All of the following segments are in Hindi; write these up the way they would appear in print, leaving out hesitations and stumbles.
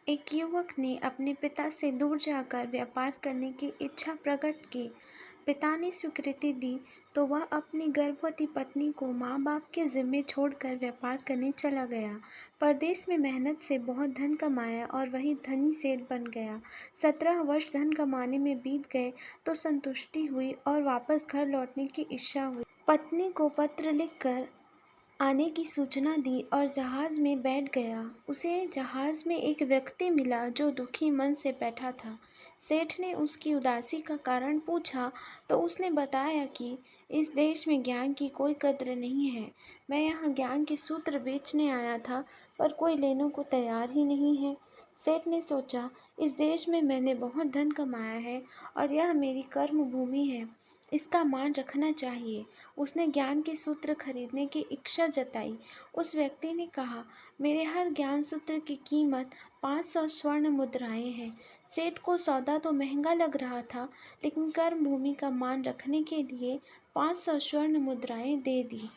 एक युवक ने अपने पिता से दूर जाकर व्यापार करने की इच्छा प्रकट की। पिता ने स्वीकृति दी तो वह अपनी गर्भवती पत्नी को माँ-बाप के ज़िम्मे छोड़कर व्यापार करने चला गया। परदेश में मेहनत से बहुत धन कमाया और वही धनी सेठ बन गया। 17 वर्ष धन कमाने में बीत गए तो संतुष्टि हुई और वापस घर लौटने की इच्छा हुई। पत्नी को पत्र लिखकर आने की सूचना दी और जहाज़ में बैठ गया। उसे जहाज़ में एक व्यक्ति मिला जो दुखी मन से बैठा था। सेठ ने उसकी उदासी का कारण पूछा तो उसने बताया कि इस देश में ज्ञान की कोई कद्र नहीं है। मैं यहाँ ज्ञान के सूत्र बेचने आया था, पर कोई लेने को तैयार ही नहीं है। सेठ ने सोचा, इस देश में मैंने बहुत धन कमाया है और यह मेरी कर्म भूमि है, इसका मान रखना चाहिए। उसने ज्ञान के सूत्र खरीदने की इच्छा जताई। उस व्यक्ति ने कहा, मेरे हर ज्ञान सूत्र की कीमत 500 स्वर्ण मुद्राएं हैं। सेठ को सौदा तो महंगा लग रहा था, लेकिन कर्म भूमि का मान रखने के लिए 500 स्वर्ण मुद्राएं दे दी।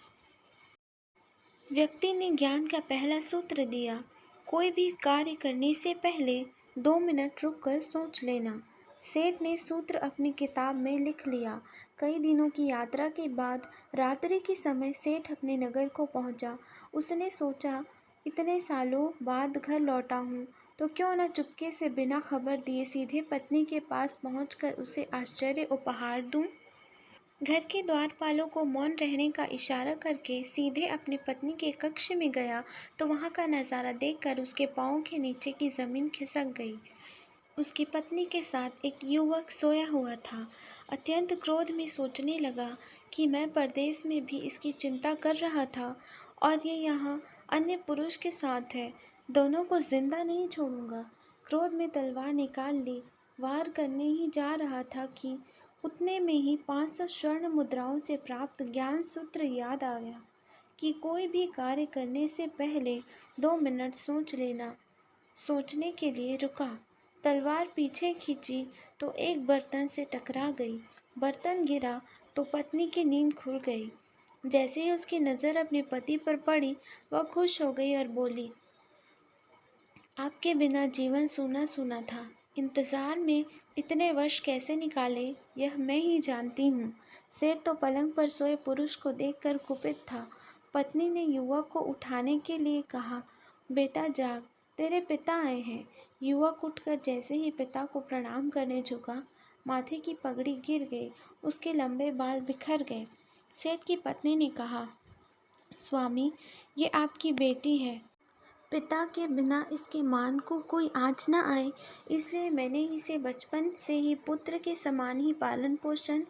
व्यक्ति ने ज्ञान का पहला सूत्र दिया, कोई भी कार्य करने से पहले 2 मिनट रुककर सोच लेना। सेठ ने सूत्र अपनी किताब में लिख लिया। कई दिनों की यात्रा के बाद रात्रि के समय सेठ अपने नगर को पहुंचा। उसने सोचा, इतने सालों बाद घर लौटा हूँ तो क्यों न चुपके से बिना खबर दिए सीधे पत्नी के पास पहुंचकर उसे आश्चर्य उपहार दूं। घर के द्वारपालों को मौन रहने का इशारा करके सीधे अपनी पत्नी के कक्ष में गया तो वहां का नज़ारा देखकर उसके पाँव के नीचे की ज़मीन खिसक गई। उसकी पत्नी के साथ एक युवक सोया हुआ था। अत्यंत क्रोध में सोचने लगा कि मैं परदेश में भी इसकी चिंता कर रहा था और ये यहाँ अन्य पुरुष के साथ है। दोनों को जिंदा नहीं छोड़ूंगा। क्रोध में तलवार निकाल ली। वार करने ही जा रहा था कि उतने में ही 500 स्वर्ण मुद्राओं से प्राप्त ज्ञान सूत्र याद आ गया कि कोई भी कार्य करने से पहले 2 मिनट सोच लेना। सोचने के लिए रुका। तलवार पीछे खींची तो एक बर्तन से टकरा गई। बर्तन गिरा तो पत्नी की नींद खुल गई। जैसे ही उसकी नज़र अपने पति पर पड़ी, वह खुश हो गई और बोली, आपके बिना जीवन सूना सूना था। इंतज़ार में इतने वर्ष कैसे निकाले, यह मैं ही जानती हूँ। सेठ तो पलंग पर सोए पुरुष को देखकर कुपित था। पत्नी ने युवक को उठाने के लिए कहा, बेटा जाग, तेरे पिता आए हैं। युवक उठकर जैसे ही पिता को प्रणाम करने झुका, माथे की पगड़ी गिर गई, उसके लंबे बाल बिखर गए। सेठ की पत्नी ने कहा, स्वामी, ये आपकी बेटी है। पिता के बिना इसके मान को कोई आँच न आए, इसलिए मैंने इसे बचपन से ही पुत्र के समान ही पालन पोषण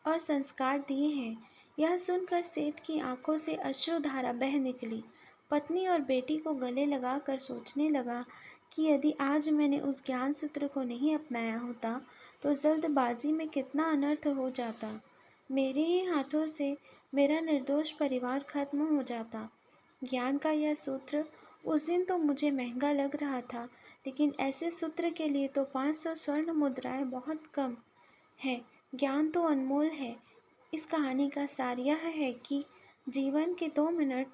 और संस्कार दिए हैं। यह सुनकर सेठ की आंखों से अश्रुधारा बह निकली। पत्नी और बेटी को गले लगाकर सोचने लगा कि यदि आज मैंने उस ज्ञान सूत्र को नहीं अपनाया होता तो जल्दबाजी में कितना अनर्थ हो जाता। मेरे ही हाथों से मेरा निर्दोष परिवार खत्म हो जाता। ज्ञान का यह सूत्र उस दिन तो मुझे महंगा लग रहा था, लेकिन ऐसे सूत्र के लिए तो 500 स्वर्ण मुद्राएं बहुत कम है। ज्ञान तो अनमोल है। इस कहानी का सार यह है कि जीवन के 2 मिनट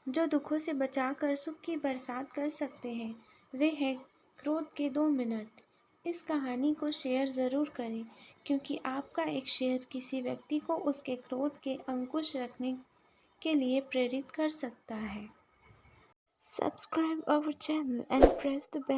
जो दुखों से बचाकर सुख की बरसात कर सकते हैं, वे हैं क्रोध के 2 मिनट। इस कहानी को शेयर ज़रूर करें, क्योंकि आपका एक शेयर किसी व्यक्ति को उसके क्रोध के अंकुश रखने के लिए प्रेरित कर सकता है। Subscribe our channel and press the bell